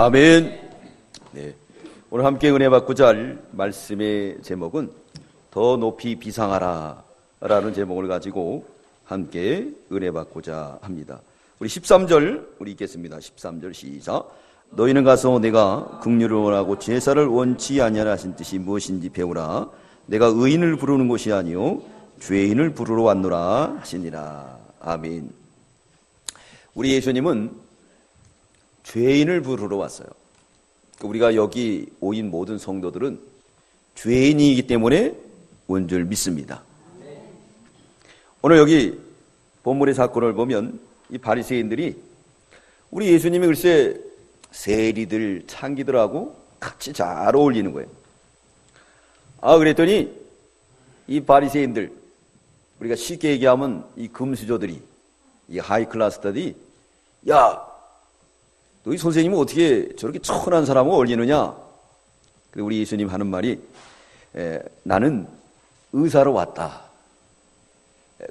아멘. 네. 오늘 함께 은혜 받고자 할 말씀의 제목은 더 높이 비상하라 라는 제목을 가지고 함께 은혜 받고자 합니다. 우리 13절 우리 읽겠습니다. 13절 시작. 너희는 가서 내가 긍휼을 원하고 제사를 원치 아니하라 하신 뜻이 무엇인지 배우라. 내가 의인을 부르는 것이 아니요 죄인을 부르러 왔노라 하시니라. 아멘. 우리 예수님은 죄인을 부르러 왔어요. 우리가 여기 오인 모든 성도들은 죄인이기 때문에 온 줄 믿습니다. 오늘 여기 본문의 사건을 보면 이 바리새인들이 우리 예수님이 글쎄 세리들, 창기들하고 같이 잘 어울리는 거예요. 그랬더니 이 바리새인들, 우리가 쉽게 얘기하면 이 금수저들이, 이 하이클래스들이, 야, 너희 선생님은 어떻게 저렇게 천한 사람하고 어울리느냐? 그리고 우리 예수님 하는 말이 나는 의사로 왔다.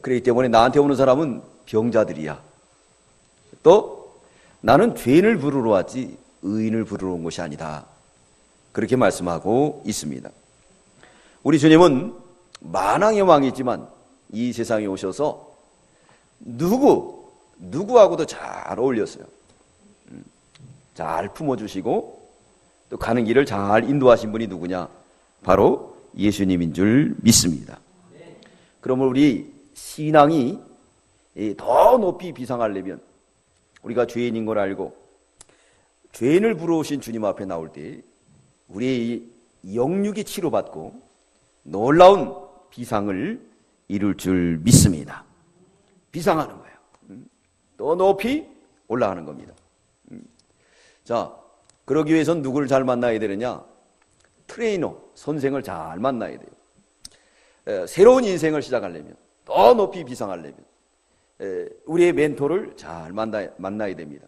그렇기 때문에 나한테 오는 사람은 병자들이야. 또 나는 죄인을 부르러 왔지 의인을 부르러 온 것이 아니다. 그렇게 말씀하고 있습니다. 우리 주님은 만왕의 왕이지만 이 세상에 오셔서 누구하고도 잘 어울렸어요. 잘 품어주시고 또 가는 길을 잘 인도하신 분이 누구냐? 바로 예수님인 줄 믿습니다. 그러면 우리 신앙이 더 높이 비상하려면 우리가 죄인인 걸 알고 죄인을 부르신 주님 앞에 나올 때 우리의 영육이 치료받고 놀라운 비상을 이룰 줄 믿습니다. 비상하는 거예요. 더 높이 올라가는 겁니다. 자, 그러기 위해서는 누구를 잘 만나야 되느냐? 트레이너, 선생을 잘 만나야 돼요. 새로운 인생을 시작하려면, 더 높이 비상하려면 우리의 멘토를 잘 만나야 됩니다.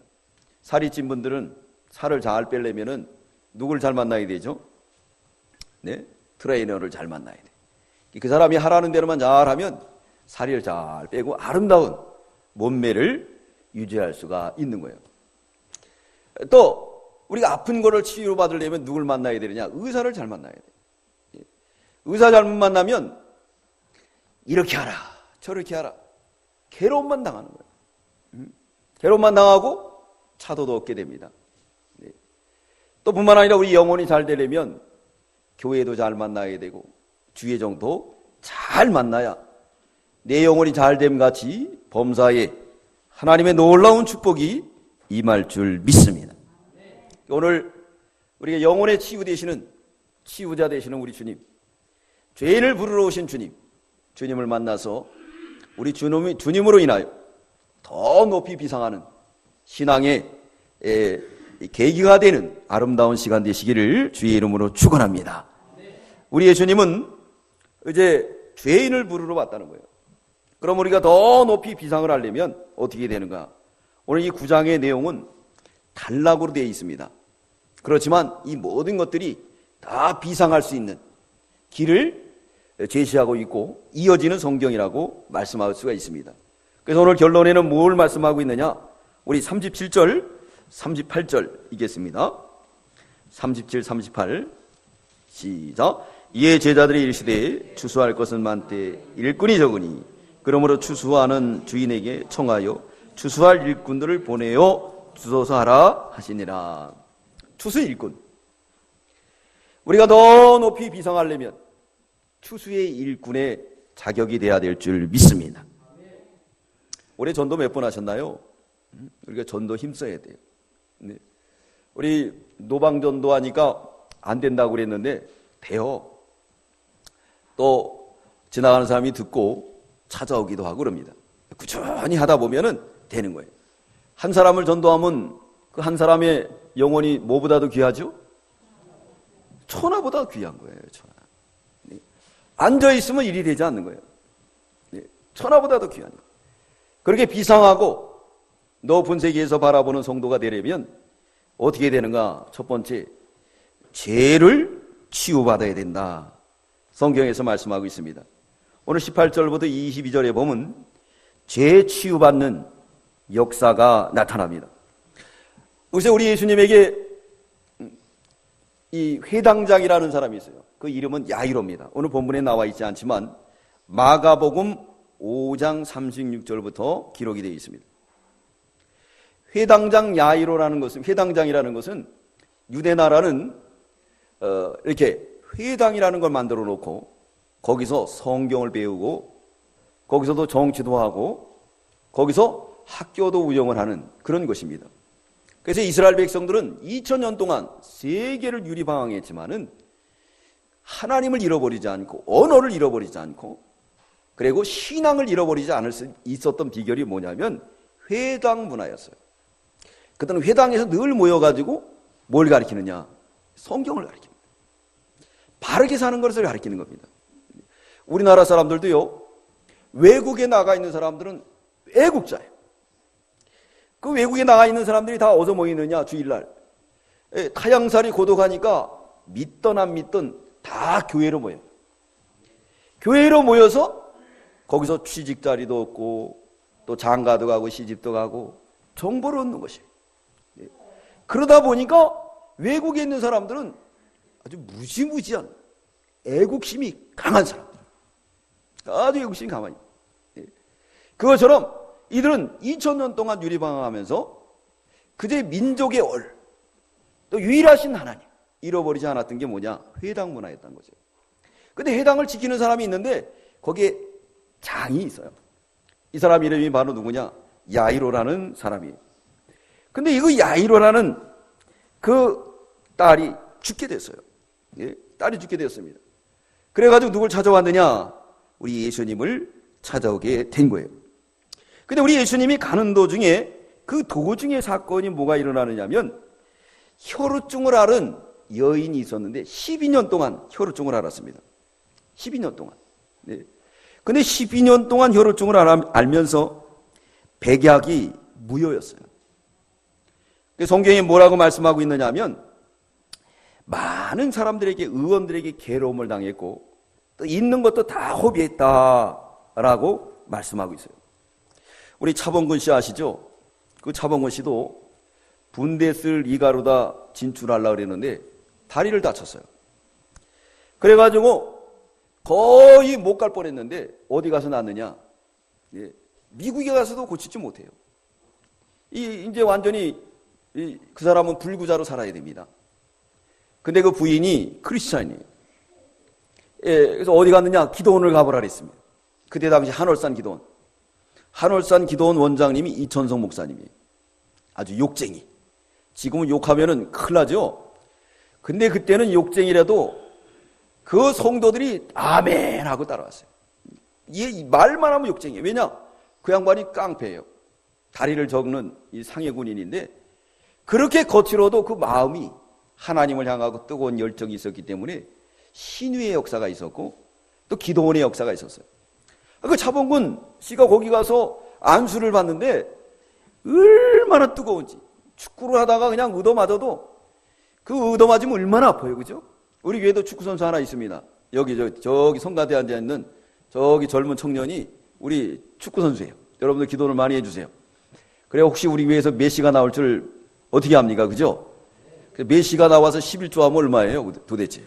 살이 찐 분들은 살을 잘 빼려면 누구를 잘 만나야 되죠? 네? 트레이너를 잘 만나야 돼. 그 사람이 하라는 대로만 잘하면 살을 잘 빼고 아름다운 몸매를 유지할 수가 있는 거예요. 또 우리가 아픈 거를 치유받으려면 누굴 만나야 되느냐? 의사를 잘 만나야 돼요. 의사 잘못 만나면 이렇게 하라 저렇게 하라 괴로움만 당하는 거예요. 괴로움만 당하고 차도도 얻게 됩니다. 또 뿐만 아니라 우리 영혼이 잘 되려면 교회도 잘 만나야 되고 주의 정도 잘 만나야 내 영혼이 잘됨 같이 범사에 하나님의 놀라운 축복이 임할 줄 믿습니다. 오늘 우리가 영혼의 치유자 되시는 우리 주님, 죄인을 부르러 오신 주님을 만나서 우리 주님으로 인하여 더 높이 비상하는 신앙의 계기가 되는 아름다운 시간 되시기를 주의 이름으로 축원합니다. 우리 예수님은 이제 죄인을 부르러 왔다는 거예요. 그럼 우리가 더 높이 비상을 하려면 어떻게 되는가? 오늘 이 9장의 내용은 단락으로 되어 있습니다. 그렇지만 이 모든 것들이 다 비상할 수 있는 길을 제시하고 있고 이어지는 성경이라고 말씀할 수가 있습니다. 그래서 오늘 결론에는 뭘 말씀하고 있느냐? 우리 37절, 38절 읽겠습니다. 37, 38 시작. 이에 제자들이 이르시되 추수할 것은 많되 일꾼이 적으니 그러므로 추수하는 주인에게 청하여 추수할 일꾼들을 보내어 주소서 하라 하시니라. 추수 일꾼. 우리가 더 높이 비상하려면 추수의 일꾼의 자격이 돼야 될 줄 믿습니다. 올해 전도 몇 번 하셨나요? 우리가 전도 힘써야 돼요. 우리 노방전도 하니까 안 된다고 그랬는데 돼요. 또 지나가는 사람이 듣고 찾아오기도 하고 그럽니다. 꾸준히 하다 보면은 되는 거예요. 한 사람을 전도하면 그 한 사람의 영혼이 뭐보다도 귀하죠? 천하보다 귀한 거예요. 천하. 앉아있으면 일이 되지 않는 거예요. 천하보다도 귀한 거예요. 그렇게 비상하고 높은 세계에서 바라보는 성도가 되려면 어떻게 되는가? 첫 번째, 죄를 치유받아야 된다. 성경에서 말씀하고 있습니다. 오늘 18절부터 22절에 보면 죄 치유받는 역사가 나타납니다. 그래서 우리 예수님에게 이 회당장이라는 사람이 있어요. 그 이름은 야이로입니다. 오늘 본문에 나와 있지 않지만 마가복음 5장 36절부터 기록이 되어 있습니다. 회당장 야이로라는 것은, 회당장이라는 것은 유대 나라는 이렇게 회당이라는 걸 만들어 놓고 거기서 성경을 배우고 거기서도 정치도 하고 거기서 학교도 운영을 하는 그런 것입니다. 그래서 이스라엘 백성들은 2000년 동안 세계를 유리방황했지만은 하나님을 잃어버리지 않고 언어를 잃어버리지 않고 그리고 신앙을 잃어버리지 않을 수 있었던 비결이 뭐냐면 회당 문화였어요. 그때는 회당에서 늘 모여가지고 뭘 가르치느냐? 성경을 가르칩니다. 바르게 사는 것을 가르치는 겁니다. 우리나라 사람들도요, 외국에 나가 있는 사람들은 애국자예요. 그 외국에 나가 있는 사람들이 다 어디서 모이느냐? 주일날. 타향살이 고독하니까 믿던 안 믿던 다 교회로 모여요. 교회로 모여서 거기서 취직 자리도 얻고 또 장가도 가고 시집도 가고 정보를 얻는 것이에요. 그러다 보니까 외국에 있는 사람들은 아주 무지무지한 애국심이 강한 사람들. 아주 애국심이 강하니. 그것처럼 이들은 2000년 동안 유리방황하면서 그들의 민족의 또 유일하신 하나님 잃어버리지 않았던 게 뭐냐? 회당 문화였던 거죠. 근데 회당을 지키는 사람이 있는데 거기에 장이 있어요. 이 사람 이름이 바로 누구냐? 야이로라는 사람이에요. 근데 이거 야이로라는 그 딸이 죽게 됐어요. 예, 딸이 죽게 되었습니다. 그래가지고 누굴 찾아왔느냐? 우리 예수님을 찾아오게 된 거예요. 근데 우리 예수님이 가는 도중에 그 도중에 사건이 뭐가 일어나느냐면 혈우증을 앓은 여인이 있었는데 12년 동안 혈우증을 앓았습니다. 12년 동안. 네. 근데 12년 동안 혈우증을 앓면서 백약이 무효였어요. 성경이 뭐라고 말씀하고 있느냐 하면 많은 사람들에게, 의원들에게 괴로움을 당했고 또 있는 것도 다 허비했다라고 말씀하고 있어요. 우리 차범근 씨 아시죠? 그 차범근 씨도 분대 쓸 이가로다 진출하려고 그랬는데 다리를 다쳤어요. 그래가지고 거의 못 갈 뻔했는데 어디 가서 났느냐? 예, 미국에 가서도 고치지 못해요. 이제 완전히 그 사람은 불구자로 살아야 됩니다. 근데 그 부인이 크리스찬이에요. 예, 그래서 어디 갔느냐? 기도원을 가보라 그랬습니다. 그때 당시 한월산 기도원. 한월산 기도원 원장님이 이천성 목사님이에요. 아주 욕쟁이. 지금은 욕하면은 큰일 나죠? 근데 그때는 욕쟁이라도 그 성도들이 아멘 하고 따라왔어요. 이 말만 하면 욕쟁이에요. 왜냐? 그 양반이 깡패예요. 다리를 적는 이 상해 군인인데 그렇게 거칠어도 그 마음이 하나님을 향하고 뜨거운 열정이 있었기 때문에 신유의 역사가 있었고 또 기도원의 역사가 있었어요. 그 차범근 씨가 거기 가서 안수를 받는데 얼마나 뜨거운지 축구를 하다가 그냥 얻어맞아도 그 얻어맞으면 얼마나 아파요. 그죠? 우리 교회도 축구선수 하나 있습니다. 여기 저기 성가대에 앉아있는 저기 젊은 청년이 우리 축구선수예요. 여러분들 기도를 많이 해주세요. 그래 혹시 우리 교회에서 메시가 나올 줄 어떻게 합니까? 그죠? 메시가 나와서 11조 하면 얼마예요? 도대체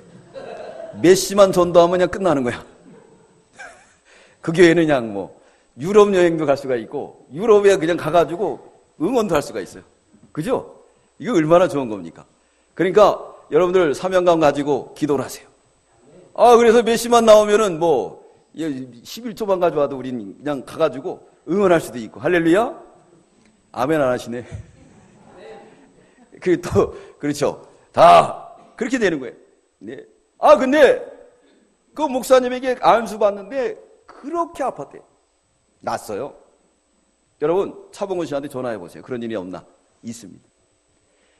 메시만 전도하면 그냥 끝나는 거야. 그 교회는 그냥 뭐 유럽 여행도 갈 수가 있고 유럽에 그냥 가가지고 응원도 할 수가 있어요. 그죠? 이거 얼마나 좋은 겁니까? 그러니까 여러분들 사명감 가지고 기도를 하세요. 그래서 메시만 나오면은 뭐 11조만 가져와도 우리는 그냥 가가지고 응원할 수도 있고. 할렐루야? 아멘 안 하시네. 그렇죠. 다 그렇게 되는 거예요. 네. 근데 그 목사님에게 안수 받는데 그렇게 아팠대요. 났어요. 여러분 차범근 씨한테 전화해 보세요. 그런 일이 없나? 있습니다.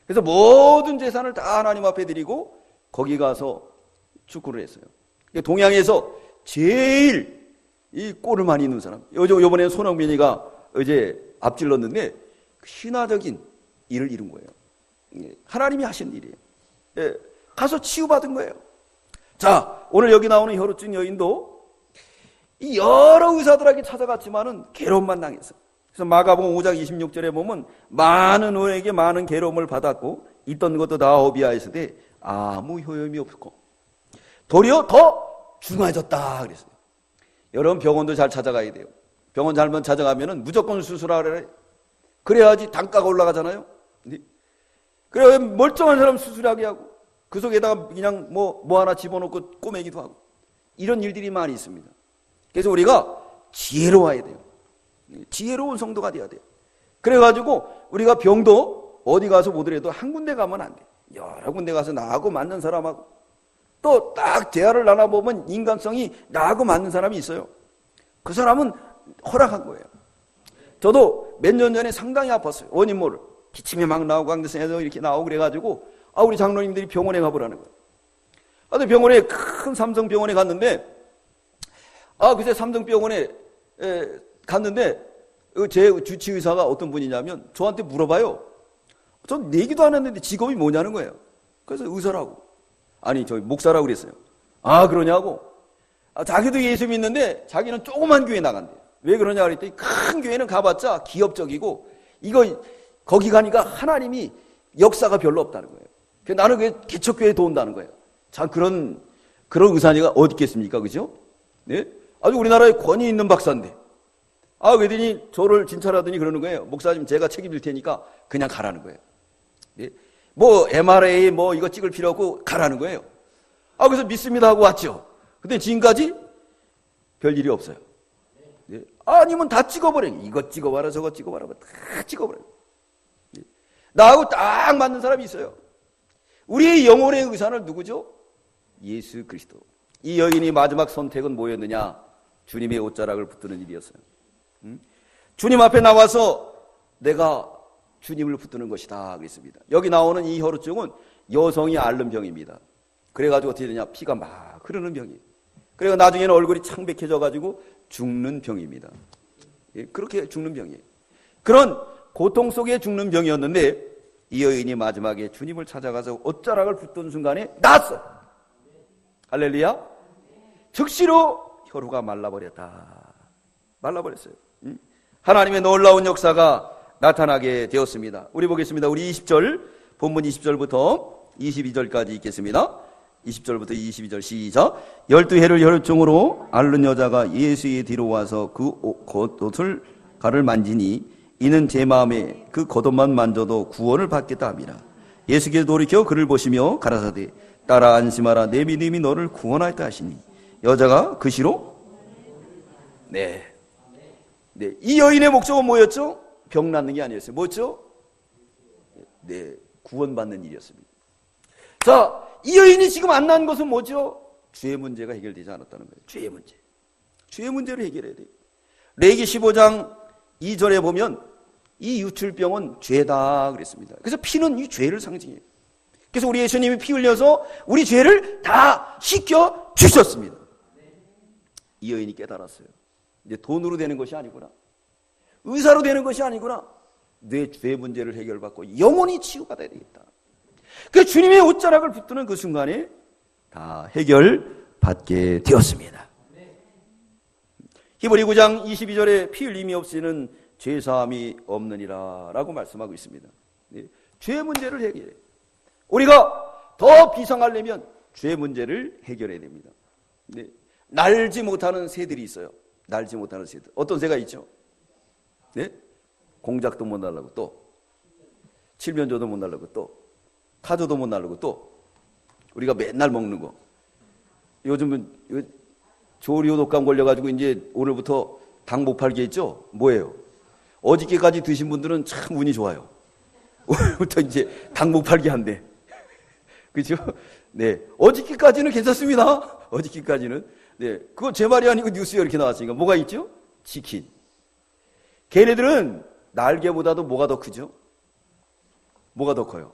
그래서 모든 재산을 다 하나님 앞에 드리고 거기 가서 축구를 했어요. 동양에서 제일 이 골을 많이 넣는 사람. 요번에 손흥민이가 어제 앞질렀는데 신화적인 일을 이룬 거예요. 하나님이 하신 일이에요. 예, 가서 치유받은 거예요. 자, 오늘 여기 나오는 혈우증 여인도 이 여러 의사들에게 찾아갔지만은 괴로움만 당했어요. 그래서 마가복음 5장 26절에 보면 많은 의에게 많은 괴로움을 받았고 있던 것도 다 어비하였으되 아무 효용이 없고 도리어 더 중해졌다 그랬어요. 여러분 병원도 잘 찾아가야 돼요. 병원 잘못 찾아가면은 무조건 수술하라 그래. 그래야지 단가가 올라가잖아요. 그래 멀쩡한 사람 수술하게 하고 그 속에다가 그냥 뭐 하나 집어넣고 꼬매기도 하고 이런 일들이 많이 있습니다. 그래서 우리가 지혜로워야 돼요. 지혜로운 성도가 돼야 돼요. 그래가지고 우리가 병도 어디 가서 보더라도 한 군데 가면 안 돼. 여러 군데 가서 나하고 맞는 사람하고 또 딱 대화를 나눠보면 인간성이 나하고 맞는 사람이 있어요. 그 사람은 허락한 거예요. 저도 몇 년 전에 상당히 아팠어요. 원인 모를. 기침이 막 나오고 강대성에서 이렇게 나오고 그래가지고 우리 장로님들이 병원에 가보라는 거예요. 근데 병원에 큰 삼성병원에 갔는데 그새 삼성병원에 갔는데 제 주치의사가 어떤 분이냐면 저한테 물어봐요. 전 내기도 안 했는데 직업이 뭐냐는 거예요. 그래서 의사라고. 아니 저희 목사라고 그랬어요. 그러냐고. 자기도 예수 믿는데 자기는 조그만 교회 나간대요. 왜 그러냐 그랬더니 큰 교회는 가봤자 기업적이고 거기 가니까 하나님이 역사가 별로 없다는 거예요. 그래서 나는 왜 개척교회에 도운다는 거예요. 참 그런 의사가 어디 있겠습니까? 그죠? 네? 아주 우리나라에 권위 있는 박사인데. 그랬더니 저를 진찰하더니 그러는 거예요. 목사님 제가 책임질 테니까 그냥 가라는 거예요. 네? MRA 이거 찍을 필요 없고 가라는 거예요. 그래서 믿습니다 하고 왔죠. 근데 지금까지 별일이 없어요. 네? 아니면 다 찍어버려요. 이거 찍어봐라 저거 찍어봐라 다 찍어버려요. 네? 나하고 딱 맞는 사람이 있어요. 우리의 영혼의 의사는 누구죠? 예수 그리스도. 이 여인이 마지막 선택은 뭐였느냐? 주님의 옷자락을 붙드는 일이었어요. 주님 앞에 나와서 내가 주님을 붙드는 것이다 그랬습니다. 여기 나오는 이 혈우증은 여성이 앓는 병입니다. 그래가지고 어떻게 되냐? 피가 막 흐르는 병이에요. 그래서 나중에는 얼굴이 창백해져가지고 죽는 병입니다. 그렇게 죽는 병이에요. 그런 고통 속에 죽는 병이었는데 이 여인이 마지막에 주님을 찾아가서 옷자락을 붙던 순간에 나았어. 할렐루야. 즉시로 혈우가 말라버렸다. 말라버렸어요. 하나님의 놀라운 역사가 나타나게 되었습니다. 우리 보겠습니다. 우리 20절 본문 20절부터 22절까지 읽겠습니다. 20절부터 22절 시작. 12해를 혈우증으로 앓는 여자가 예수의 뒤로 와서 그 겉옷을 가를 만지니 이는 제 마음에 그 겉옷만 만져도 구원을 받겠다 함이라. 예수께서 돌이켜 그를 보시며 가라사대 따라 안심하라 내 믿음이 너를 구원하였다 하시니 여자가 그 시로 네. 이 여인의 목적은 뭐였죠? 병 낫는 게 아니었어요. 뭐였죠? 네, 구원받는 일이었습니다. 자, 이 여인이 지금 안 난 것은 뭐죠? 죄의 문제가 해결되지 않았다는 거예요. 죄의 문제. 죄의 문제를 해결해야 돼요. 레위기 15장 2절에 보면 이 유출병은 죄다 그랬습니다. 그래서 피는 이 죄를 상징해요. 그래서 우리 예수님이 피 흘려서 우리 죄를 다 씻겨 주셨습니다. 이 여인이 깨달았어요. 이제 돈으로 되는 것이 아니구나. 의사로 되는 것이 아니구나. 내 죄 문제를 해결받고 영원히 치유받아야 되겠다. 그 주님의 옷자락을 붙드는 그 순간에 다 해결받게 되었습니다. 히브리 9장 22절에 피 흘림이 없이는 죄사함이 없느니라 라고 말씀하고 있습니다. 죄 문제를 해결해. 우리가 더 비상하려면 죄 문제를 해결해야 됩니다. 날지 못하는 새들이 있어요. 날지 못하는 새들. 어떤 새가 있죠? 네? 공작도 못 날라고 또 칠면조도 못 날라고 또 타조도 못 날라고 또 우리가 맨날 먹는 거. 요즘은 조류 독감 걸려가지고 이제 오늘부터 닭 못 팔게 있죠? 뭐예요? 어저께까지 드신 분들은 참 운이 좋아요. 오늘부터 이제 닭 못 팔게 한대. 그죠? 네. 어저께까지는 괜찮습니다. 어저께까지는. 네. 그거 제 말이 아니고 뉴스에 이렇게 나왔으니까. 뭐가 있죠? 치킨. 걔네들은 날개보다도 뭐가 더 크죠? 뭐가 더 커요?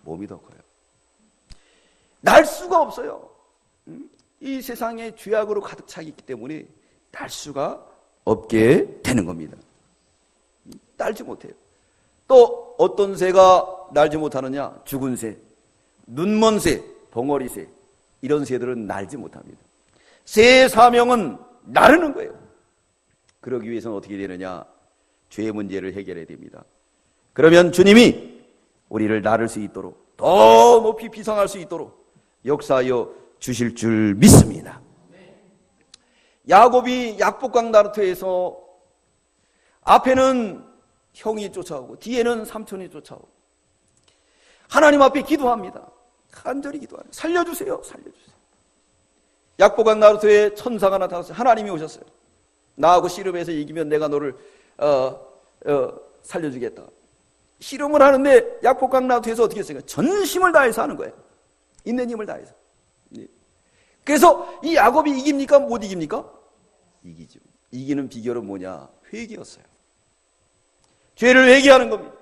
몸이 더 커요. 날 수가 없어요. 이 세상에 죄악으로 가득 차 있기 때문에 날 수가 없게 되는 겁니다. 날지 못해요. 또 어떤 새가 날지 못하느냐? 죽은 새, 눈먼 새, 벙어리 새, 이런 새들은 날지 못합니다. 새의 사명은 나르는 거예요. 그러기 위해서는 어떻게 되느냐? 죄의 문제를 해결해야 됩니다. 그러면 주님이 우리를 나를 수 있도록, 더 높이 비상할 수 있도록 역사하여 주실 줄 믿습니다. 야곱이 약복강 나루터에서 앞에는 형이 쫓아오고 뒤에는 삼촌이 쫓아오고 하나님 앞에 기도합니다. 간절히 기도합니다. 살려주세요. 살려주세요. 약복강 나루터에 천사가 나타났어요. 하나님이 오셨어요. 나하고 씨름해서 이기면 내가 너를 살려주겠다. 씨름을 하는데 약복강 나루터에서 어떻게 했어요? 전심을 다해서 하는 거예요. 있는 힘을 다해서. 그래서 이 야곱이 이깁니까? 못 이깁니까? 이기죠. 이기는 비결은 뭐냐? 회개였어요. 죄를 회개하는 겁니다.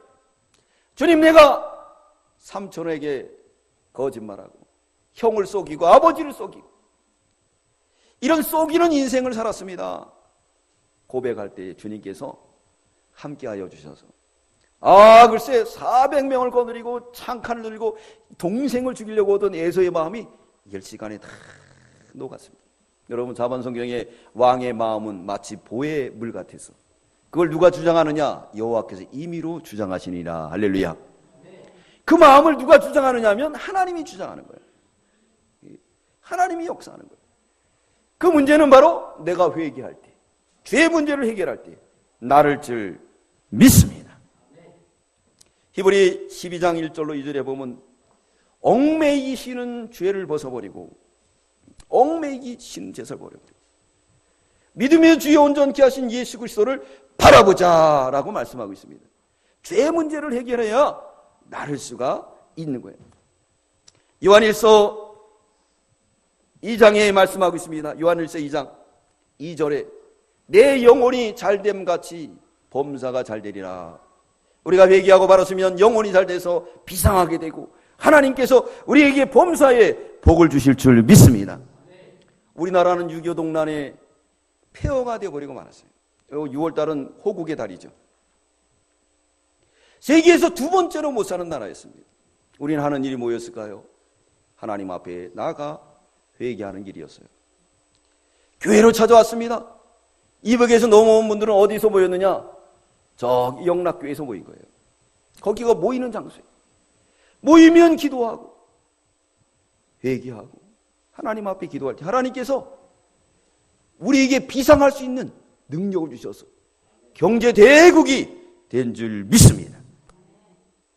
주님, 내가 삼촌에게 거짓말하고 형을 속이고 아버지를 속이고 이런 속이는 인생을 살았습니다. 고백할 때 주님께서 함께하여 주셔서 글쎄 400명을 거느리고 창칸을 들고 동생을 죽이려고 하던 에서의 마음이 10시간에 다 녹았습니다. 여러분, 자반성경의 왕의 마음은 마치 보의 물 같아서 그걸 누가 주장하느냐? 여호와께서 임의로 주장하시니라. 할렐루야. 그 마음을 누가 주장하느냐 하면 하나님이 주장하는 거예요. 하나님이 역사하는 거예요. 그 문제는 바로 내가 회개할 때, 죄의 문제를 해결할 때 나를 줄 믿습니다. 히브리 12장 1절로 2절에 보면 얽매이시는 죄를 벗어버리고 얽매이시는 죄를 버리고 믿음의 주에 온전케 하신 예수 그리스도를 바라보자라고 말씀하고 있습니다. 죄의 문제를 해결해야 나를 수가 있는 거예요. 요한일서 2장에 말씀하고 있습니다. 요한일서 2장 2절에 내 영혼이 잘됨 같이 범사가 잘되리라. 우리가 회개하고 바랐으면 영혼이 잘돼서 비상하게 되고 하나님께서 우리에게 범사에 복을 주실 줄 믿습니다. 우리나라는 6.25 동란에 폐허가 되어버리고 말았어요. 6월달은 호국의 달이죠. 세계에서 두 번째로 못 사는 나라였습니다. 우리는 하는 일이 뭐였을까요? 하나님 앞에 나아가 회개하는 길이었어요. 교회로 찾아왔습니다. 이북에서 넘어온 분들은 어디서 모였느냐? 저기 영락교회에서 모인 거예요. 거기가 모이는 장소예요. 모이면 기도하고 회개하고 하나님 앞에 기도할 때 하나님께서 우리에게 비상할 수 있는 능력을 주셔서 경제 대국이 된 줄 믿습니다.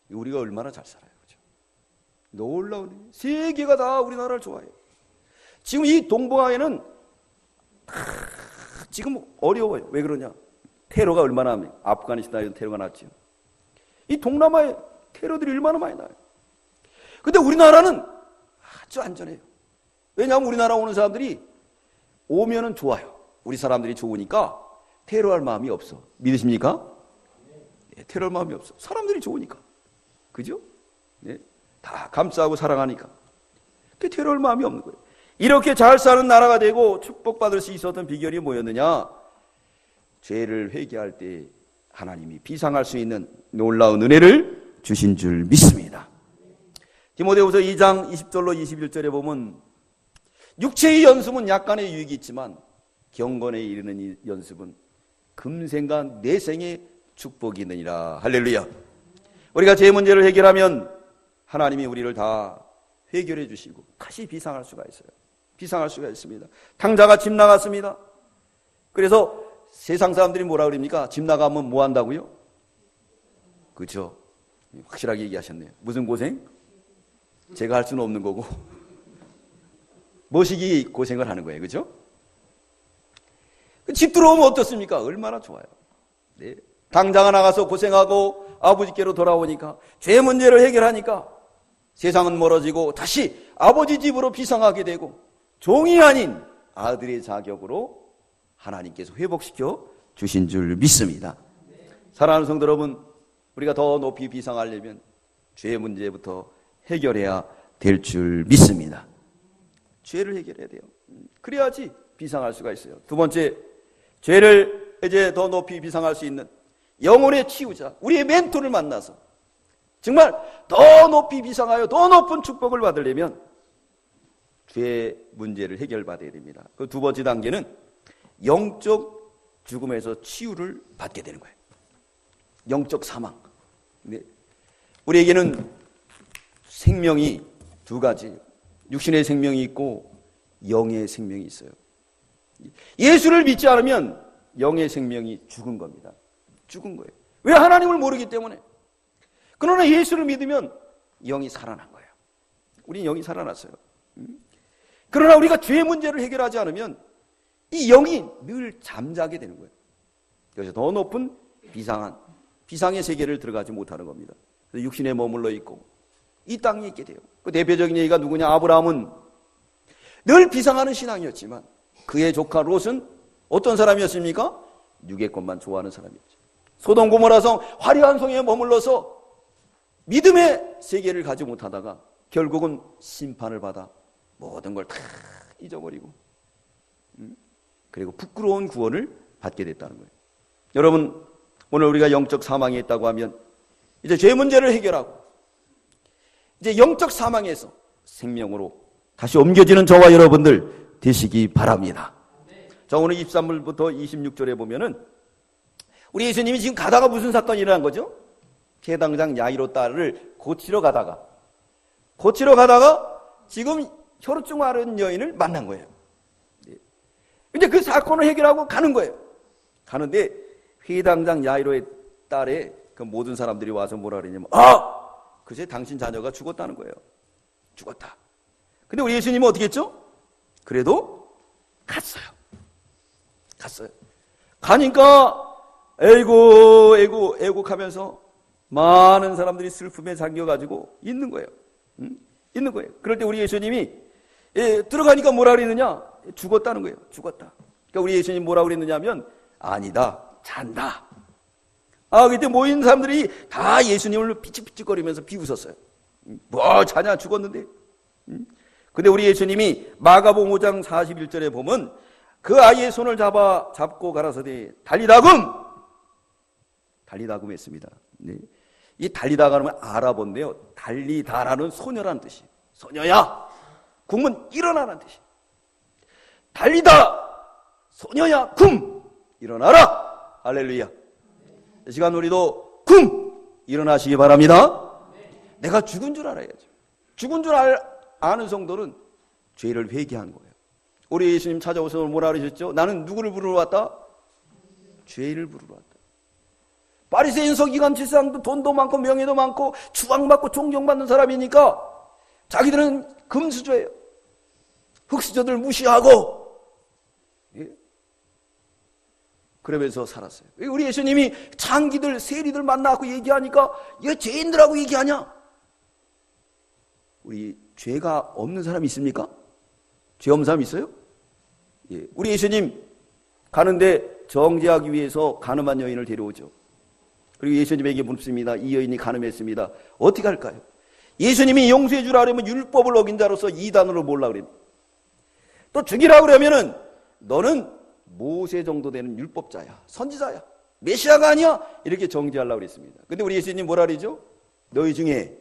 우리가 얼마나 잘 살아요. 그렇죠? 놀라운 세계가 다 우리나라를 좋아해요. 지금 이 동북아에는 지금 어려워요. 왜 그러냐? 테러가 얼마나 합니까? 아프가니스탄에 테러가 났죠. 이 동남아에 테러들이 얼마나 많이 나요. 근데 우리나라는 아주 안전해요. 왜냐하면 우리나라 오는 사람들이 오면은 좋아요. 우리 사람들이 좋으니까 테러할 마음이 없어. 믿으십니까? 네, 테러할 마음이 없어. 사람들이 좋으니까. 그죠? 네, 다 감싸고 사랑하니까. 그 테러할 마음이 없는 거예요. 이렇게 잘 사는 나라가 되고 축복받을 수 있었던 비결이 뭐였느냐? 죄를 회개할 때 하나님이 비상할 수 있는 놀라운 은혜를 주신 줄 믿습니다. 디모데후서 2장 20절로 21절에 보면 육체의 연습은 약간의 유익이 있지만 경건에 이르는 이 연습은 금생과 내생의 축복이 있느니라. 할렐루야. 우리가 죄 문제를 해결하면 하나님이 우리를 다 해결해 주시고 다시 비상할 수가 있어요. 비상할 수가 있습니다. 탕자가 집 나갔습니다. 그래서 세상 사람들이 뭐라 그럽니까? 집 나가면 뭐 한다고요? 그렇죠. 확실하게 얘기하셨네요. 무슨 고생? 제가 할 수는 없는 거고 모시기 고생을 하는 거예요. 그렇죠? 집 들어오면 어떻습니까? 얼마나 좋아요. 네. 당장가 나가서 고생하고 아버지께로 돌아오니까 죄 문제를 해결하니까 세상은 멀어지고 다시 아버지 집으로 비상하게 되고 종이 아닌 아들의 자격으로 하나님께서 회복시켜 주신 줄 믿습니다. 사랑하는 성도 여러분, 우리가 더 높이 비상하려면 죄 문제부터 해결해야 될 줄 믿습니다. 죄를 해결해야 돼요. 그래야지 비상할 수가 있어요. 두 번째, 죄를 이제 더 높이 비상할 수 있는 영혼의 치유자, 우리의 멘토를 만나서 정말 더 높이 비상하여 더 높은 축복을 받으려면 죄의 문제를 해결받아야 됩니다. 그 두 번째 단계는 영적 죽음에서 치유를 받게 되는 거예요. 영적 사망. 네. 우리에게는 생명이 두 가지, 육신의 생명이 있고 영의 생명이 있어요. 예수를 믿지 않으면 영의 생명이 죽은 겁니다. 죽은 거예요. 왜? 하나님을 모르기 때문에. 그러나 예수를 믿으면 영이 살아난 거예요. 우린 영이 살아났어요. 그러나 우리가 죄 문제를 해결하지 않으면 이 영이 늘 잠자게 되는 거예요. 그래서 더 높은 비상의 세계를 들어가지 못하는 겁니다. 그래서 육신에 머물러 있고 이 땅에 있게 돼요. 그 대표적인 얘기가 누구냐? 아브라함은 늘 비상하는 신앙이었지만 그의 조카 롯은 어떤 사람이었습니까? 육의 것만 좋아하는 사람이었죠. 소돔 고모라성 화려한 성에 머물러서 믿음의 세계를 가지 못하다가 결국은 심판을 받아 모든 걸 다 잊어버리고 그리고 부끄러운 구원을 받게 됐다는 거예요. 여러분, 오늘 우리가 영적 사망에 있다고 하면 이제 죄 문제를 해결하고 이제 영적 사망에서 생명으로 다시 옮겨지는 저와 여러분들 되시기 바랍니다. 자, 오늘 23절부터 26절에 보면은 우리 예수님이 지금 가다가 무슨 사건이 일어난 거죠? 제당장 야이로 딸을 고치러 가다가 지금 혈우증 앓은 여인을 만난 거예요. 이제 그 사건을 해결하고 가는 거예요. 가는데 회당장 야이로의 딸의 그 모든 사람들이 와서 뭐라 그러냐면 그새 당신 자녀가 죽었다는 거예요. 죽었다. 근데 우리 예수님은 어떻게 했죠? 그래도 갔어요. 가니까 애고 하면서 많은 사람들이 슬픔에 잠겨가지고 있는 거예요. 있는 거예요. 그럴 때 우리 예수님이 들어가니까 뭐라 그랬느냐? 죽었다는 거예요. 죽었다. 그러니까 우리 예수님 뭐라 그랬느냐면 아니다, 잔다. 그때 모인 사람들이 다 예수님을 삐찍삐찍거리면서 비웃었어요. 뭐 자냐, 죽었는데. 근데 우리 예수님이 마가복음 5장 41절에 보면 그 아이의 손을 잡고 가라사대 달리다금 했습니다. 네. 이 달리다가는 아랍어인데요. 달리다라는 소녀라는 뜻이에요. 소녀야, 굼은 일어나라는 뜻이에요. 달리다, 소녀야, 굼, 일어나라. 할렐루야. 이 시간 우리도 굼, 일어나시기 바랍니다. 내가 죽은 줄 알아야죠. 죽은 줄 아는 성도는 죄를 회개하는 거예요. 우리 예수님 찾아오셔서 뭐라 그러셨죠? 나는 누구를 부르러 왔다? 죄를 부르러 왔다. 바리새인 서기관칠상도 돈도 많고 명예도 많고 추앙받고 존경받는 사람이니까 자기들은 금수저예요. 흙수저들 무시하고 그러면서 살았어요. 우리 예수님이 창기들 세리들 만나고 얘기하니까 얘 죄인들하고 얘기하냐? 우리 죄가 없는 사람이 있습니까? 죄 없는 사람 있어요? 예. 우리 예수님 가는데 정죄하기 위해서 가늠한 여인을 데려오죠. 그리고 예수님에게 묻습니다. 이 여인이 가늠했습니다. 어떻게 할까요? 예수님이 용서해 주라 그러면 율법을 어긴 자로서 이단으로 몰라 그래요. 또 죽이라 그러면은 너는 모세 정도 되는 율법자야, 선지자야, 메시아가 아니야, 이렇게 정죄하려고 그랬습니다. 근데 우리 예수님 뭐라 그러죠? 너희 중에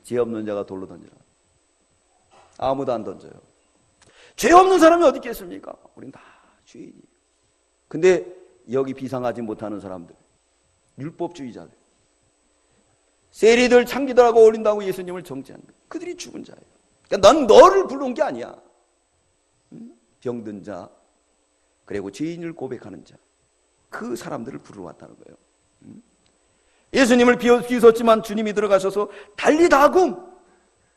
죄 없는 자가 돌로 던지라. 아무도 안 던져요. 죄 없는 사람이 어디 있겠습니까? 우린 다 죄인이에요. 근데 여기 비상하지 못하는 사람들, 율법주의자들, 세리들, 창기들하고 어울린다고 예수님을 정죄하는 거예요. 그들이 죽은 자예요. 그러니까 난 너를 불러온 게 아니야. 병든 자, 그리고 죄인을 고백하는 자, 그 사람들을 부르러 왔다는 거예요. 예수님을 비웃었지만 주님이 들어가셔서 달리다 굼.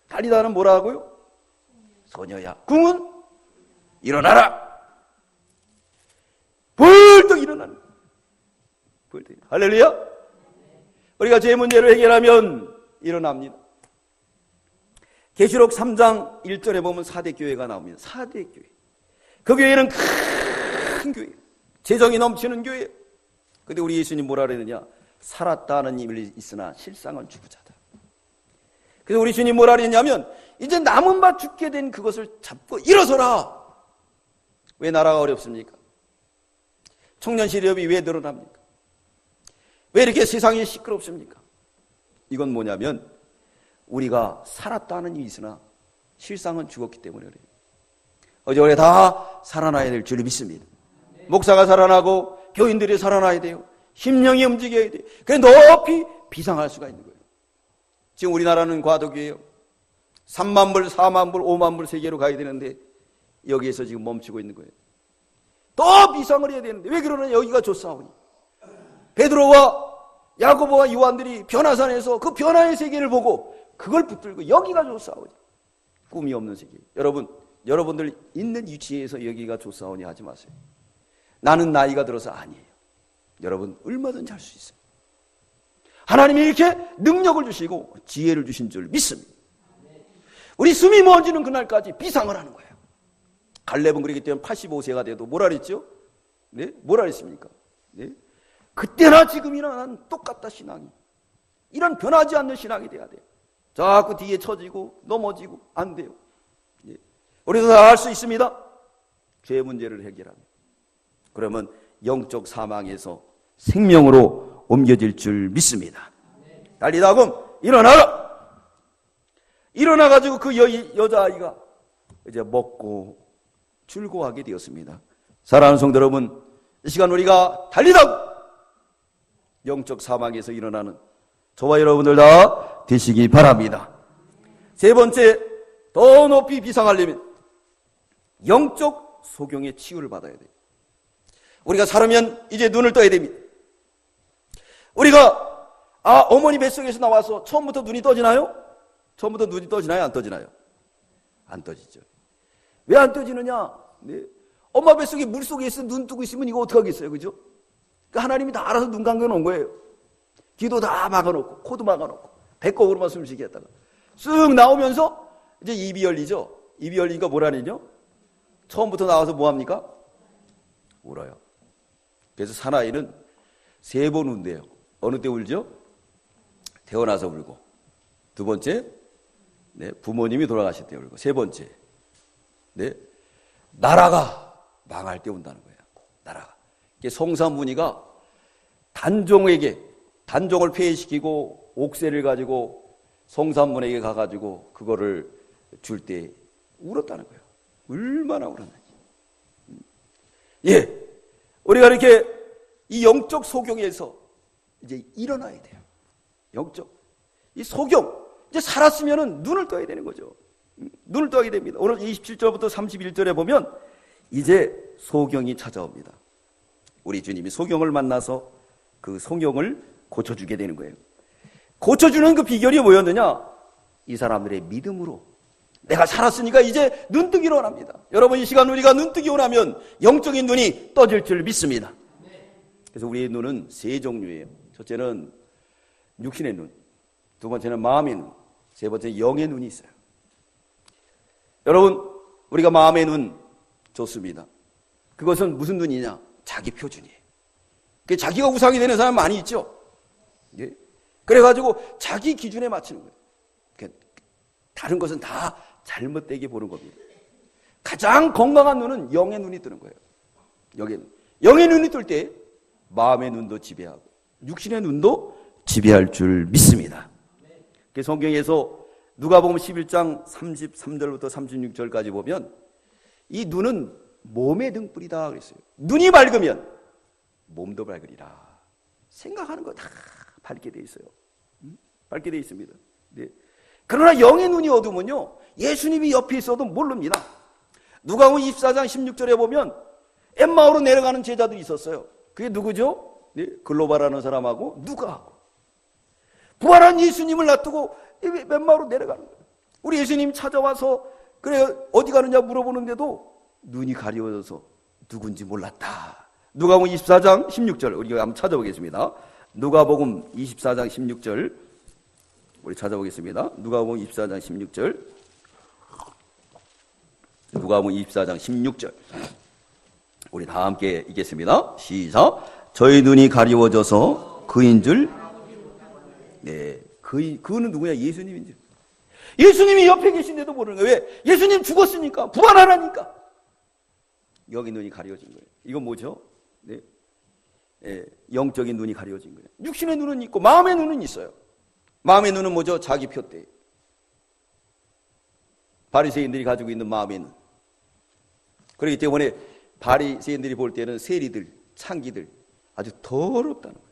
달리다는 뭐라 하고요? 소녀야, 굼은 일어나라. 벌떡 일어나는 거예요. 벌떡. 할렐루야. 우리가 죄 문제를 해결하면 일어납니다. 계시록 3장 1절에 보면 4대 교회가 나옵니다. 4대 교회. 그 교회는 큰 교회, 재정이 넘치는 교회. 근데 우리 예수님 뭐라 그랬느냐? 살았다는 힘이 있으나 실상은 죽으자다. 그래서 우리 주님 뭐라 그랬냐면 이제 남은 바 죽게 된 그것을 잡고 일어서라. 왜 나라가 어렵습니까? 청년 실업이 왜 늘어납니까? 왜 이렇게 세상이 시끄럽습니까? 이건 뭐냐면 우리가 살았다는 힘이 있으나 실상은 죽었기 때문에 그래요. 어제 우리 다 살아나야 될 줄 믿습니다. 목사가 살아나고 교인들이 살아나야 돼요. 심령이 움직여야 돼요. 그래 높이 비상할 수가 있는 거예요. 지금 우리나라는 과도기예요. 3만 불, 4만 불, 5만 불 세계로 가야 되는데 여기에서 지금 멈추고 있는 거예요. 더 비상을 해야 되는데 왜 그러냐? 여기가 좋사오니. 베드로와 야고보와 요한들이 변화산에서 그 변화의 세계를 보고 그걸 붙들고 여기가 좋사오니. 꿈이 없는 세계. 여러분들 있는 위치에서 여기가 좋사오니 하지 마세요. 나는 나이가 들어서 아니에요. 여러분 얼마든지 할 수 있어요. 하나님이 이렇게 능력을 주시고 지혜를 주신 줄 믿습니다. 우리 숨이 멎어지는 그날까지 비상을 하는 거예요. 갈렙은 그러기 때문에 85세가 돼도 뭐라 그랬죠? 네? 뭐라 그랬습니까? 네? 그때나 지금이나 난 똑같다 신앙이. 이런 변하지 않는 신앙이 돼야 돼요. 자꾸 뒤에 처지고 넘어지고 안 돼요. 네. 우리도 다 할 수 있습니다. 죄 문제를 해결하면. 그러면 영적 사망에서 생명으로 옮겨질 줄 믿습니다. 달리다 보면 일어나라. 일어나가지고 그 여자아이가 이제 먹고 즐거워하게 되었습니다. 사랑하는 성도 여러분, 이 시간 우리가 달리다 영적 사망에서 일어나는 저와 여러분들 다 되시기 바랍니다. 세 번째, 더 높이 비상하려면 영적 소경의 치유를 받아야 돼요. 우리가 살으면 이제 눈을 떠야 됩니다. 우리가 어머니 뱃속에서 나와서 처음부터 눈이 떠지나요? 처음부터 눈이 떠지나요? 안 떠지나요? 안 떠지죠. 왜 안 떠지느냐? 네. 엄마 뱃속에 물속에 있어 눈 뜨고 있으면 이거 어떡하겠어요? 그죠? 그러니까 하나님이 다 알아서 눈 감겨 놓은 거예요. 귀도 다 막아놓고 코도 막아놓고 배꼽으로만 숨 쉬게 했다가 쓱 나오면서 이제 입이 열리죠. 입이 열리니까 뭐라느냐? 처음부터 나와서 뭐합니까? 울어요. 그래서 사나이는 3번 운대요. 어느 때 울죠? 태어나서 울고, 두 번째, 네, 부모님이 돌아가실 때 울고, 세 번째, 네, 나라가 망할 때 운다는 거예요. 나라가. 성삼문이가 단종을 폐위시키고 옥새를 가지고 성삼문에게 가가지고 그거를 줄 때 울었다는 거예요. 얼마나 울었는지. 예, 우리가 이렇게 이 영적 소경에서 이제 일어나야 돼요. 영적. 이 소경. 이제 살았으면은 눈을 떠야 되는 거죠. 눈을 떠야 됩니다. 오늘 27절부터 31절에 보면 이제 소경이 찾아옵니다. 우리 주님이 소경을 만나서 그 소경을 고쳐주게 되는 거예요. 고쳐주는 그 비결이 뭐였느냐? 이 사람들의 믿음으로. 내가 살았으니까 이제 눈뜨기 원합니다. 여러분 이 시간 우리가 눈뜨기 원하면 영적인 눈이 떠질 줄 믿습니다. 그래서 우리의 눈은 3종류예요. 첫째는 육신의 눈, 두 번째는 마음의 눈, 세 번째는 영의 눈이 있어요. 여러분 우리가 마음의 눈 좋습니다. 그것은 무슨 눈이냐? 자기 표준이에요. 자기가 우상이 되는 사람 많이 있죠. 예? 그래가지고 자기 기준에 맞추는 거예요. 다른 것은 다 잘못되게 보는 겁니다. 가장 건강한 눈은 영의 눈이 뜨는 거예요. 영의 눈이 뜰 때 마음의 눈도 지배하고 육신의 눈도 지배할 줄 믿습니다. 성경에서 누가복음 11장 33절부터 36절까지 보면 이 눈은 몸의 등불이다 그랬어요. 눈이 밝으면 몸도 밝으리라. 생각하는 거 다 밝게 돼 있어요. 밝게 돼 있습니다. 네. 그러나 영의 눈이 어두우면요 예수님이 옆에 있어도 모릅니다. 누가복음 24장 16절에 보면 엠마오로 내려가는 제자들이 있었어요. 그게 누구죠? 네. 글로바라는 사람하고 누가하고 부활한 예수님을 놔두고 엠마오로 내려가는 거예요. 우리 예수님 찾아와서 그래 어디 가느냐 물어보는데도 눈이 가려워져서 누군지 몰랐다. 누가복음 24장 16절 우리가 한번 찾아보겠습니다. 누가복음 24장 16절 우리 찾아보겠습니다. 누가복음 24장 16절 누가복음 24장 16절 우리 다 함께 읽겠습니다. 시작. 저희 눈이 가리워져서 그인 줄 네, 그는 누구냐? 예수님인 줄. 예수님이 옆에 계신데도 모르는 거예요. 왜? 예수님 죽었으니까 부활하라니까. 여기 눈이 가려진 거예요. 이건 뭐죠? 네. 영적인 눈이 가려진 거예요. 육신의 눈은 있고 마음의 눈은 있어요. 마음의 눈은 뭐죠? 자기 표대. 바리새인들이 가지고 있는 마음의 눈. 그렇기 때문에 바리새인들이 볼 때는 세리들, 창기들 아주 더럽다는 거예요.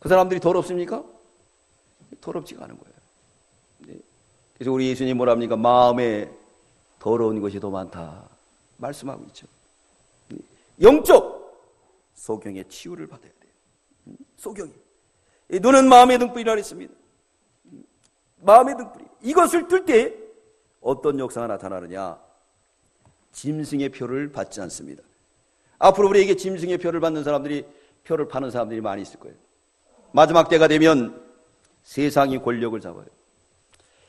그 사람들이 더럽습니까? 더럽지가 않은 거예요. 그래서 우리 예수님 뭐라 합니까? 마음에 더러운 것이 더 많다 말씀하고 있죠. 영적 소경의 치유를 받아야 돼요. 소경이. 눈은 마음의 등불이라 했습니다. 마음의 등불이. 이것을 뜰 때 어떤 역사가 나타나느냐? 짐승의 표를 받지 않습니다. 앞으로 우리에게 짐승의 표를 받는 사람들이, 표를 파는 사람들이 많이 있을 거예요. 마지막 때가 되면 세상이 권력을 잡아요.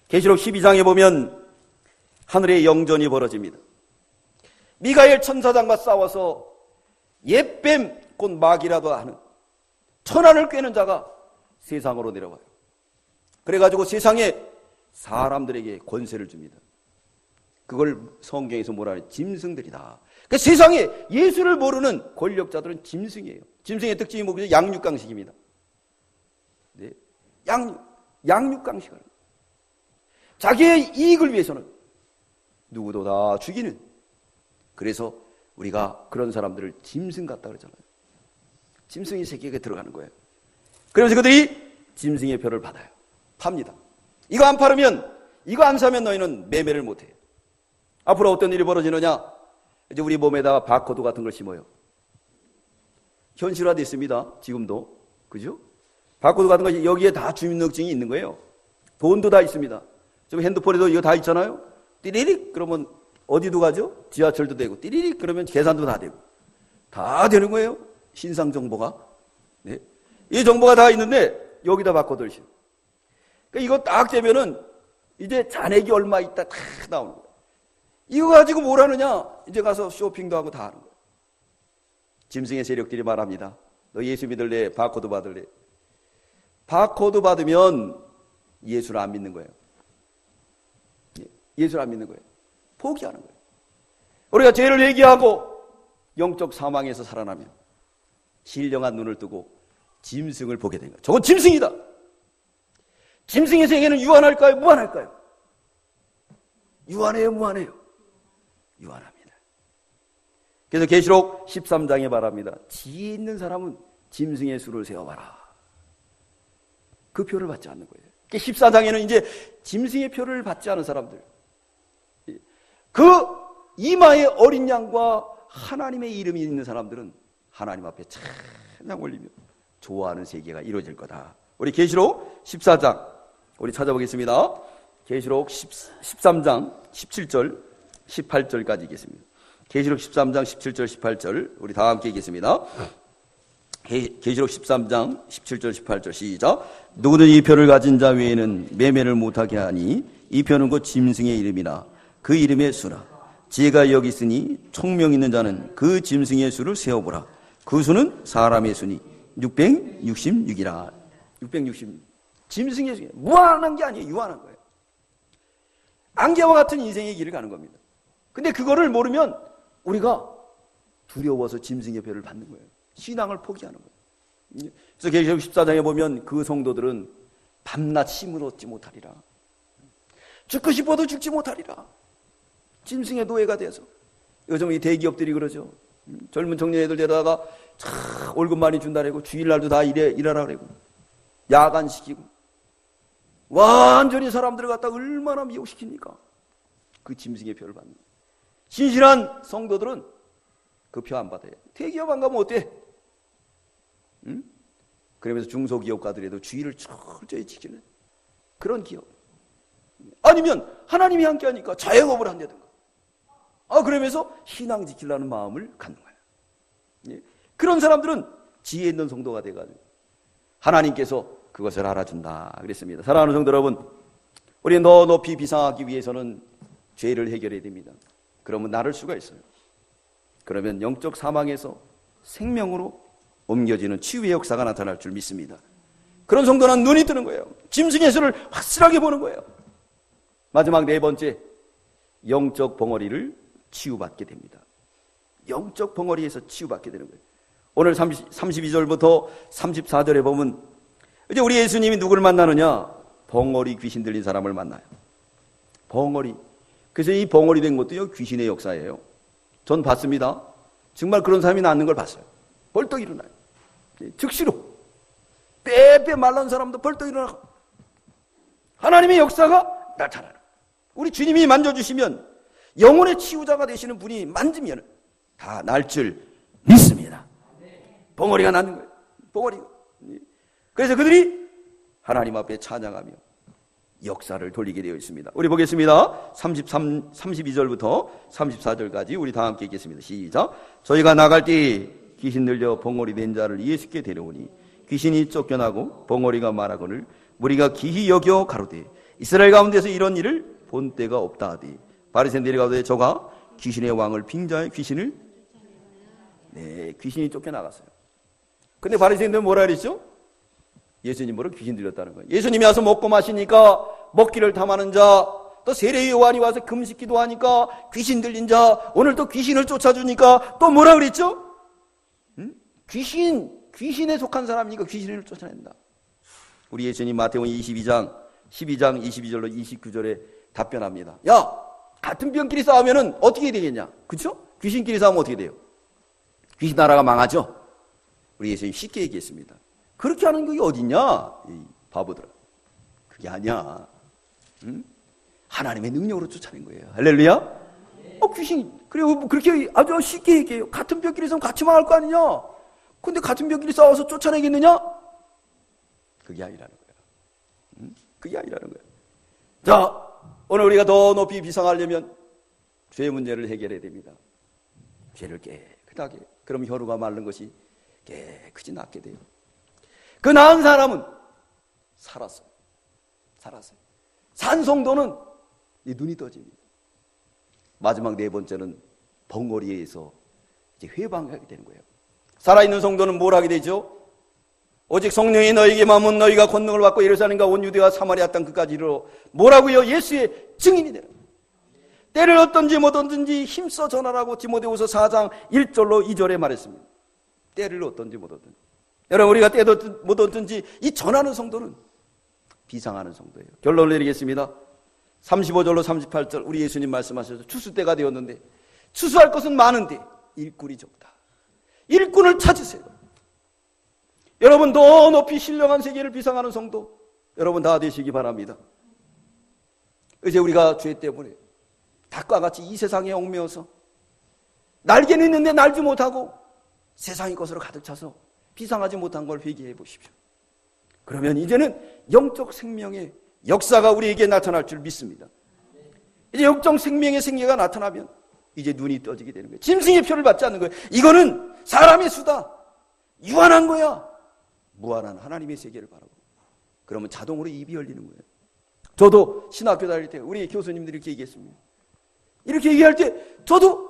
계시록 12장에 보면 하늘의 영전이 벌어집니다. 미가엘 천사장과 싸워서 옛뱀 곧 마귀라도 하는 천안을 꿰는 자가 세상으로 내려와요. 그래가지고 세상에 사람들에게 권세를 줍니다. 그걸 성경에서 뭐라 해요? 짐승들이다. 그러니까 세상에 예수를 모르는 권력자들은 짐승이에요. 짐승의 특징이 뭐죠? 양육강식입니다. 네. 양육강식을. 자기의 이익을 위해서는 누구도 다 죽이는. 그래서 우리가 그런 사람들을 짐승 같다 그러잖아요. 짐승의 세계에 들어가는 거예요. 그러면서 그들이 짐승의 표를 받아요. 팝니다. 이거 안 팔으면, 이거 안 사면 너희는 매매를 못해요. 앞으로 어떤 일이 벌어지느냐? 이제 우리 몸에다가 바코드 같은 걸 심어요. 현실화됐습니다. 지금도. 그죠? 바코드 같은 거 여기에 다 주민등록증이 있는 거예요. 돈도 다 있습니다. 지금 핸드폰에도 이거 다 있잖아요. 띠리릭 그러면 어디도 가죠? 지하철도 되고 띠리릭 그러면 계산도 다 되고 다 되는 거예요. 신상 정보가. 네. 이 정보가 다 있는데 여기다 바코드를 심어. 그러니까 이거 딱 되면은 이제 잔액이 얼마 있다 다 나오는 거예요. 이거 가지고 뭘 하느냐? 이제 가서 쇼핑도 하고 다 하는 거예요. 짐승의 세력들이 말합니다. 너 예수 믿을래? 바코드 받을래? 바코드 받으면 예수를 안 믿는 거예요. 예수를 안 믿는 거예요. 포기하는 거예요. 우리가 죄를 회개하고 영적 사망에서 살아나면 신령한 눈을 뜨고 짐승을 보게 된 거예요. 저건 짐승이다. 짐승의 세계는 유한할까요? 무한할까요? 유한해요? 무한해요? 유한합니다. 그래서 계시록 13장에 말합니다. 지혜 있는 사람은 짐승의 수를 세워봐라. 그 표를 받지 않는 거예요. 14장에는 이제 짐승의 표를 받지 않은 사람들, 그 이마에 어린 양과 하나님의 이름이 있는 사람들은 하나님 앞에 찬양 올리며 좋아하는 세계가 이루어질 거다. 우리 계시록 14장 우리 찾아보겠습니다. 계시록 13장 17절 18절까지 있겠습니다. 계시록 13장 17절 18절 우리 다 함께 읽겠습니다. 계시록 13장 17절 18절 시작. 누구든 이 표를 가진 자 외에는 매매를 못하게 하니 이 표는 곧 짐승의 이름이나 그 이름의 수라. 지혜가 여기 있으니 총명 있는 자는 그 짐승의 수를 세어보라. 그 수는 사람의 수니 666이라. 666. 짐승의 수. 무한한 게 아니에요. 유한한 거예요. 안개와 같은 인생의 길을 가는 겁니다. 근데 그거를 모르면 우리가 두려워서 짐승의 표를 받는 거예요. 신앙을 포기하는 거예요. 그래서 계시록 14장에 보면 그 성도들은 밤낮 힘을 얻지 못하리라. 죽고 싶어도 죽지 못하리라. 짐승의 노예가 돼서. 요즘 이 대기업들이 그러죠. 젊은 청년애들 데다가 월급 많이 준다고 주일날도 다 일하라 그러고 야간시키고 완전히 사람들을 갖다 얼마나 미혹시킵니까? 그 짐승의 표를 받는 거예요. 신실한 성도들은 그 표 안 받아요. 대기업 안 가면 어때? 응? 그러면서 중소기업가들에도 주의를 철저히 지키는 그런 기업. 아니면 하나님이 함께하니까 자영업을 한다든가. 그러면서 신앙 지키려는 마음을 갖는 거예요. 예. 그런 사람들은 지혜 있는 성도가 돼가지고 하나님께서 그것을 알아준다 그랬습니다. 사랑하는 성도 여러분, 우리 더 높이 비상하기 위해서는 죄를 해결해야 됩니다. 그러면 나를 수가 있어요. 그러면 영적 사망에서 생명으로 옮겨지는 치유의 역사가 나타날 줄 믿습니다. 그런 성도는 눈이 뜨는 거예요. 짐승의 수를 확실하게 보는 거예요. 마지막 네 번째, 영적 벙어리를 치유받게 됩니다. 영적 벙어리에서 치유받게 되는 거예요. 오늘 32절부터 34절에 보면 이제 우리 예수님이 누구를 만나느냐? 벙어리 귀신 들린 사람을 만나요. 벙어리. 그래서 이 벙어리 된 것도요, 귀신의 역사예요. 전 봤습니다. 정말 그런 사람이 낫는 걸 봤어요. 벌떡 일어나요. 즉시로. 빼빼 말란 사람도 벌떡 일어나고 하나님의 역사가 나타나는. 우리 주님이 만져주시면, 영혼의 치유자가 되시는 분이 만지면 다 날 줄 믿습니다. 벙어리가 나는 거예요. 벙어리가. 그래서 그들이 하나님 앞에 찬양하며 역사를 돌리게 되어 있습니다. 우리 보겠습니다. 32절부터 34절까지 우리 다 함께 읽겠습니다. 시작. 저희가 나갈 때 귀신 들려 벙어리 된 자를 예수께 데려오니 귀신이 쫓겨나고 벙어리가 말하거늘 우리가 기히 여겨 가로되 이스라엘 가운데서 이런 일을 본 때가 없다 하되 바리새인들이 가로되 저가 귀신의 왕을 빙자해 귀신을 귀신이 쫓겨나갔어요. 근데 바리새인들은 뭐라 그랬죠? 예수님으로 귀신 들렸다는 거예요. 예수님이 와서 먹고 마시니까 먹기를 탐하는 자, 또 세례 요한이 와서 금식 기도하니까 귀신 들린 자, 오늘 또 귀신을 쫓아주니까 또 뭐라 그랬죠? 귀신에 속한 사람이니까 귀신을 쫓아낸다. 우리 예수님 마태복음 12장 22절로 29절에 답변합니다. 야, 같은 병끼리 싸우면은 어떻게 되겠냐? 그쵸? 귀신끼리 싸우면 어떻게 돼요? 귀신 나라가 망하죠? 우리 예수님 쉽게 얘기했습니다. 그렇게 하는 게 어딨냐? 이 바보들아. 그게 아니야. 응? 하나님의 능력으로 쫓아낸 거예요. 할렐루야? 귀신. 그리고 그렇게 아주 쉽게 얘기해요. 같은 벽끼리 싸우면 같이 망할 거 아니냐? 근데 같은 벽끼리 싸워서 쫓아내겠느냐? 그게 아니라는 거야. 응? 그게 아니라는 거야. 자, 오늘 우리가 더 높이 비상하려면 죄 문제를 해결해야 됩니다. 죄를 깨끗하게. 그럼 혈루가 마른 것이 깨끗이 낫게 돼요. 그 나은 사람은 살았어요. 산 성도는 눈이 떠집니다. 마지막 네 번째는 벙어리에 의해서 이제 회방하게 되는 거예요. 살아있는 성도는 뭘 하게 되죠? 오직 성령이 너에게 마면 너희가 권능을 받고 예루살렘과 온 유대와 사마리아 땅 끝까지 이르러 뭐라고요? 예수의 증인이 되는 거예요. 때를 얻든지 못 얻든지 힘써 전하라고 디모데후서 4장 1절로 2절에 말했습니다. 때를 얻든지 못 얻든지. 여러분, 우리가 때도 못 얻든지 이 전하는 성도는 비상하는 성도예요. 결론을 내리겠습니다. 35절로 38절 우리 예수님 말씀하셔서 추수 때가 되었는데 추수할 것은 많은데 일꾼이 적다. 일꾼을 찾으세요. 여러분, 더 높이 신령한 세계를 비상하는 성도 여러분 다 되시기 바랍니다. 이제 우리가 죄 때문에 닭과 같이 이 세상에 얽매여서 날개는 있는데 날지 못하고 세상의 것으로 가득 차서 비상하지 못한 걸 회개해 보십시오. 그러면 이제는 영적 생명의 역사가 우리에게 나타날 줄 믿습니다. 이제 영적 생명의 생계가 나타나면 이제 눈이 떠지게 되는 거예요. 짐승의 표를 받지 않는 거예요. 이거는 사람의 수다. 유한한 거야. 무한한 하나님의 세계를 바라고. 그러면 자동으로 입이 열리는 거예요. 저도 신학교 다닐 때 우리 교수님들이 이렇게 얘기했습니다. 이렇게 얘기할 때 저도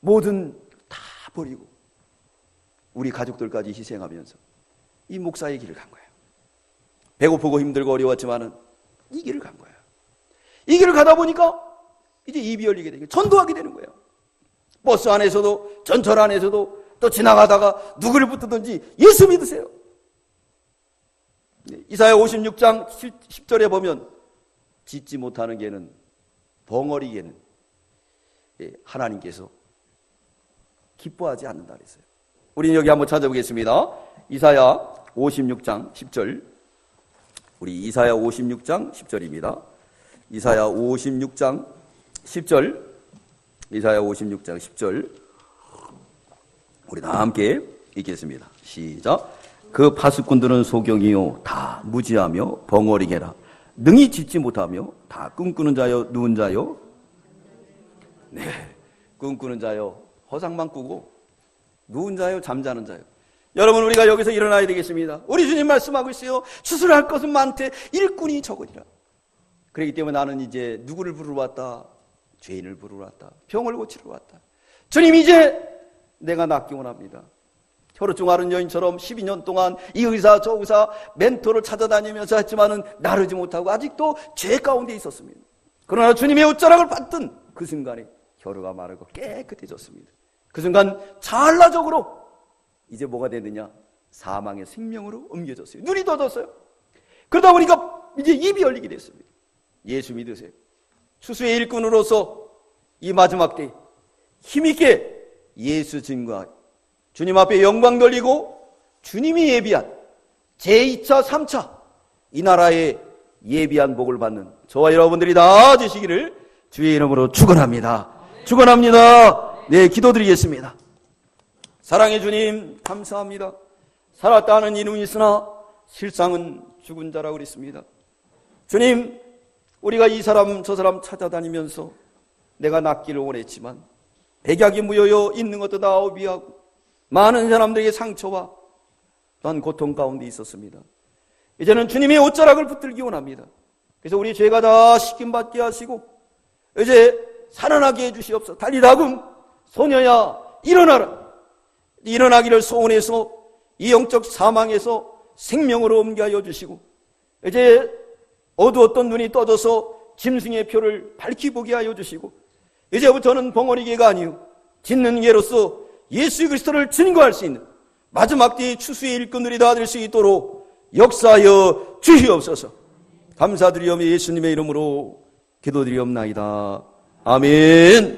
뭐든 다 버리고 우리 가족들까지 희생하면서 이 목사의 길을 간 거예요. 배고프고 힘들고 어려웠지만은 이 길을 간 거예요. 이 길을 가다 보니까 이제 입이 열리게 되고 전도하게 되는 거예요. 버스 안에서도 전철 안에서도 또 지나가다가 누구를 붙든지 예수 믿으세요. 이사야 56장 10절에 보면 짖지 못하는 개는 벙어리 개는 하나님께서 기뻐하지 않는다 그랬어요. 우리는 여기 한번 찾아보겠습니다. 이사야 56장 10절. 우리 이사야 56장 10절입니다. 이사야 56장 10절. 이사야 56장 10절. 우리 다 함께 읽겠습니다. 시작. 그 파수꾼들은 소경이요 다 무지하며 벙어리개라. 능히 짖지 못하며 다 꿈꾸는 자요 누운 자요. 네, 꿈꾸는 자요 허상만 꾸고 누운 자요 잠자는 자요. 여러분, 우리가 여기서 일어나야 되겠습니다. 우리 주님 말씀하고 있어요. 추수할 것은 많되 일꾼이 적으니라. 그렇기 때문에 나는 이제 누구를 부르러 왔다? 죄인을 부르러 왔다. 병을 고치러 왔다. 주님, 이제 내가 낫기 원합니다. 혈우증 앓은 여인처럼 12년 동안 이 의사 저 의사 멘토를 찾아다니면서 했지만은 나르지 못하고 아직도 죄 가운데 있었습니다. 그러나 주님의 옷자락을 받던 그 순간에 혈우가 마르고 깨끗해졌습니다. 그 순간 찰나적으로 이제 뭐가 되느냐? 사망의 생명으로 옮겨졌어요. 눈이 떠졌어요. 그러다 보니까 이제 입이 열리게 됐습니다. 예수 믿으세요. 추수의 일꾼으로서 이 마지막 때 힘있게 예수 증거하 주님 앞에 영광 돌리고 주님이 예비한 제2차, 3차 이 나라의 예비한 복을 받는 저와 여러분들이 다 되시기를 주의 이름으로 축원합니다. 축원합니다. 네, 기도드리겠습니다. 사랑의 주님 감사합니다. 살았다는 이름이 있으나 실상은 죽은 자라고 그랬습니다. 주님, 우리가 이 사람 저 사람 찾아다니면서 내가 낫기를 원했지만 백약이 무효여 있는 것도 다 어비하고 많은 사람들에게 상처와 또한 고통 가운데 있었습니다. 이제는 주님의 옷자락을 붙들기 원합니다. 그래서 우리 죄가 다 씻김받게 하시고 이제 살아나게 해주시옵소서. 달리다금 소녀야 일어나라. 일어나기를 소원해서 이 영적 사망에서 생명으로 옮겨하여 주시고 이제 어두웠던 눈이 떠져서 짐승의 표를 밝히 보게 하여 주시고 이제부터는 벙어리개가 아니요 짓는 개로서 예수 그리스도를 증거할 수 있는 마지막 때의 추수의 일꾼들이 다 될 수 있도록 역사하여 주시옵소서. 감사드리오며 예수님의 이름으로 기도드리옵나이다. 아멘.